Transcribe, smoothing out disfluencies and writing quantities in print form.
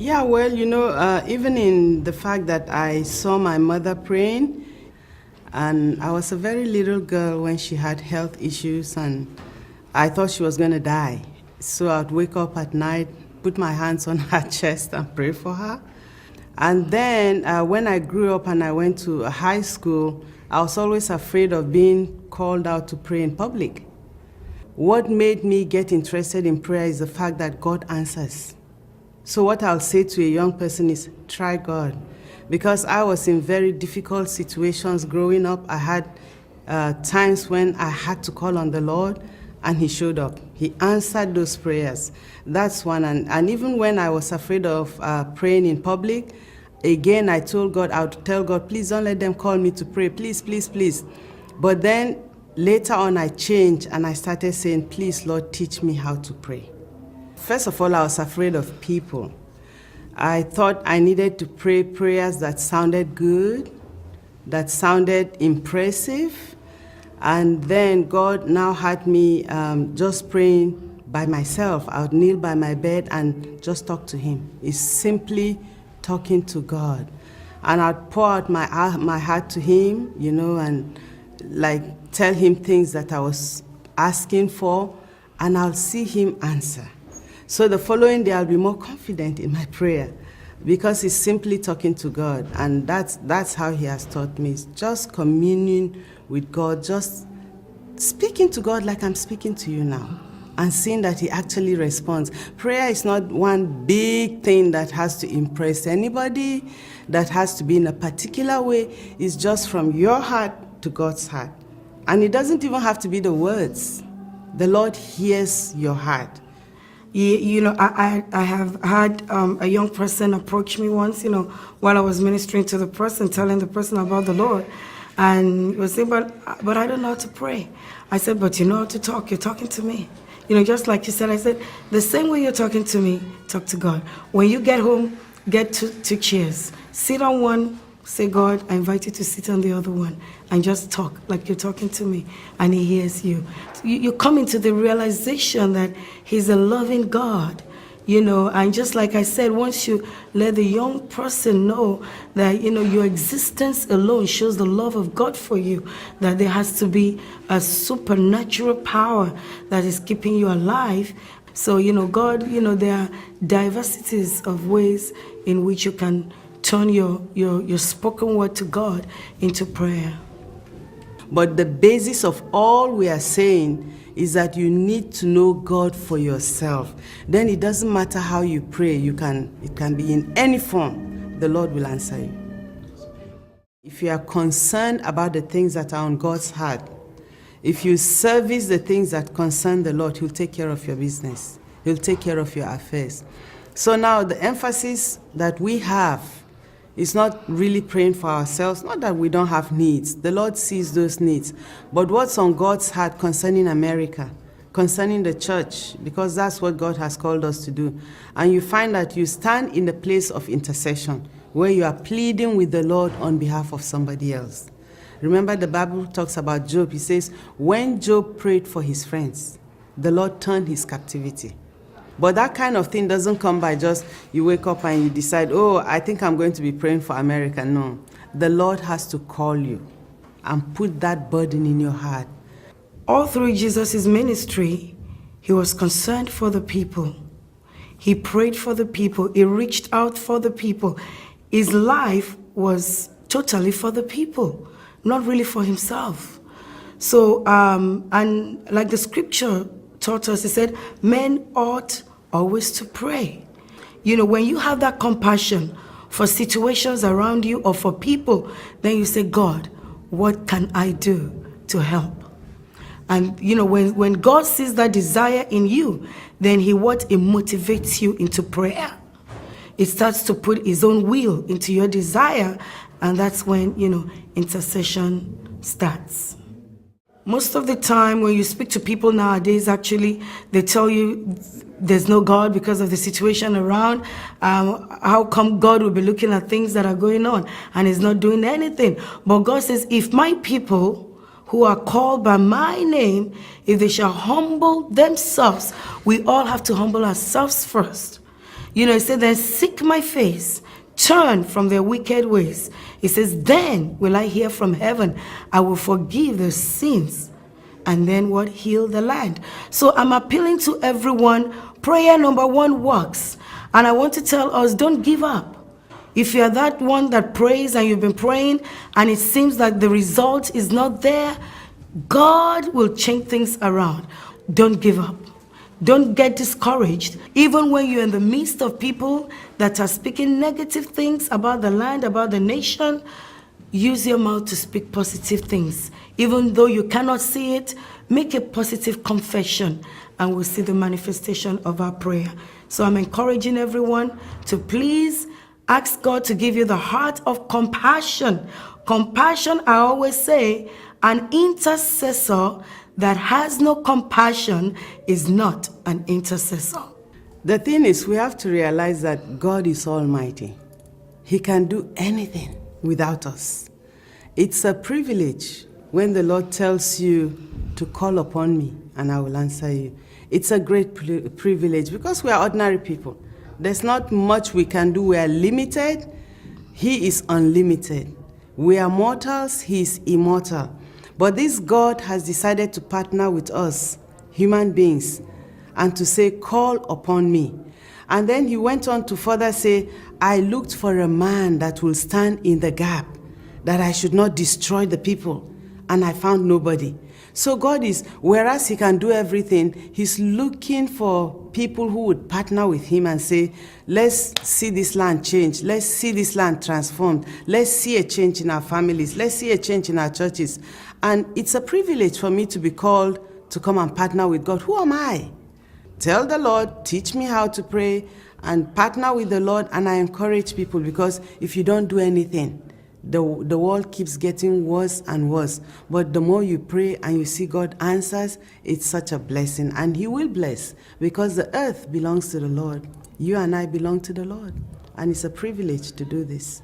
Yeah, well, even in the fact that I saw my mother praying, and I was a very little girl when she had health issues, and I thought she was going to die. So I'd wake up at night, put my hands on her chest, and pray for her. And then when I grew up and I went to a high school, I was always afraid of being called out to pray in public. What made me get interested in prayer is the fact that God answers. So what I'll say to a young person is, try God. Because I was in very difficult situations growing up. I had times when I had to call on the Lord, and He showed up. He answered those prayers. That's one. And even when I was afraid of praying in public, again, I told God, I would tell God, please don't let them call me to pray. Please, please, please. But then later on, I changed, and I started saying, please, Lord, teach me how to pray. First of all, I was afraid of people. I thought I needed to pray prayers that sounded good, that sounded impressive, and then God now had me just praying by myself. I would kneel by my bed and just talk to Him. It's simply talking to God. And I'd pour out my heart to Him, and like tell Him things that I was asking for, and I'll see Him answer. So the following day, I'll be more confident in my prayer because it's simply talking to God. And that's how He has taught me. It's just communing with God, just speaking to God like I'm speaking to you now, and seeing that He actually responds. Prayer is not one big thing that has to impress anybody, that has to be in a particular way. It's just from your heart to God's heart. And it doesn't even have to be the words. The Lord hears your heart. I have had a young person approach me once, while I was ministering to the person, telling the person about the Lord. And he was saying, but I don't know how to pray. I said, but you know how to talk. You're talking to me. Just like you said, I said, the same way you're talking to me, talk to God. When you get home, get two chairs. Sit on one, say, God, I invite you to sit on the other one, and just talk like you're talking to me, and He hears you. You come into the realization that He's a loving God, and just like I said, once you let the young person know that, your existence alone shows the love of God for you, that there has to be a supernatural power that is keeping you alive. So, God, there are diversities of ways in which you can turn your spoken word to God into prayer. But the basis of all we are saying is that you need to know God for yourself. Then it doesn't matter how you pray. It can be in any form. The Lord will answer you. If you are concerned about the things that are on God's heart, if you service the things that concern the Lord, He'll take care of your business. He'll take care of your affairs. So now the emphasis that we have is not really praying for ourselves, not that we don't have needs. The Lord sees those needs. But what's on God's heart concerning America, concerning the church, because that's what God has called us to do. And you find that you stand in the place of intercession, where you are pleading with the Lord on behalf of somebody else. Remember, the Bible talks about Job. He says, when Job prayed for his friends, the Lord turned his captivity. But that kind of thing doesn't come by just you wake up and you decide, oh, I think I'm going to be praying for America. No. The Lord has to call you and put that burden in your heart. All through Jesus' ministry, He was concerned for the people. He prayed for the people. He reached out for the people. His life was totally for the people, not really for Himself. So, and like the scripture taught us, it said, men ought always to pray. When you have that compassion for situations around you or for people, then you say, God, what can I do to help? And when God sees that desire in you, then He motivates you into prayer. It starts to put His own will into your desire, and that's when intercession starts. Most of the time when you speak to people nowadays, actually, they tell you there's no God because of the situation around. How come God will be looking at things that are going on and is not doing anything? But God says, if my people who are called by my name, if they shall humble themselves, we all have to humble ourselves first. It said, then seek my face, turn from their wicked ways. It says, then will I hear from heaven, I will forgive their sins, and then what? Heal the land. So I'm appealing to everyone. Prayer number 1 works. And I want to tell us, don't give up. If you're that one that prays and you've been praying and it seems that the result is not there, God will change things around. Don't give up. Don't get discouraged. Even when you're in the midst of people that are speaking negative things about the land, about the nation, use your mouth to speak positive things. Even though you cannot see it, make a positive confession and we'll see the manifestation of our prayer. So I'm encouraging everyone to please ask God to give you the heart of compassion. Compassion, I always say, an intercessor that has no compassion is not an intercessor. The thing is, we have to realize that God is almighty. He can do anything without us. It's a privilege when the Lord tells you to call upon me and I will answer you. It's a great privilege because we are ordinary people. There's not much we can do. We are limited. He is unlimited. We are mortals. He is immortal. But this God has decided to partner with us, human beings, and to say, call upon me. And then he went on to further say, I looked for a man that will stand in the gap, that I should not destroy the people, and I found nobody. So God is, whereas he can do everything, he's looking for people who would partner with him and say, let's see this land change. Let's see this land transformed. Let's see a change in our families. Let's see a change in our churches. And it's a privilege for me to be called to come and partner with God. Who am I? Tell the Lord, teach me how to pray, and partner with the Lord. And I encourage people, because if you don't do anything, the world keeps getting worse and worse. But the more you pray and you see God answers, it's such a blessing. And he will bless, because the earth belongs to the Lord. You and I belong to the Lord. And it's a privilege to do this.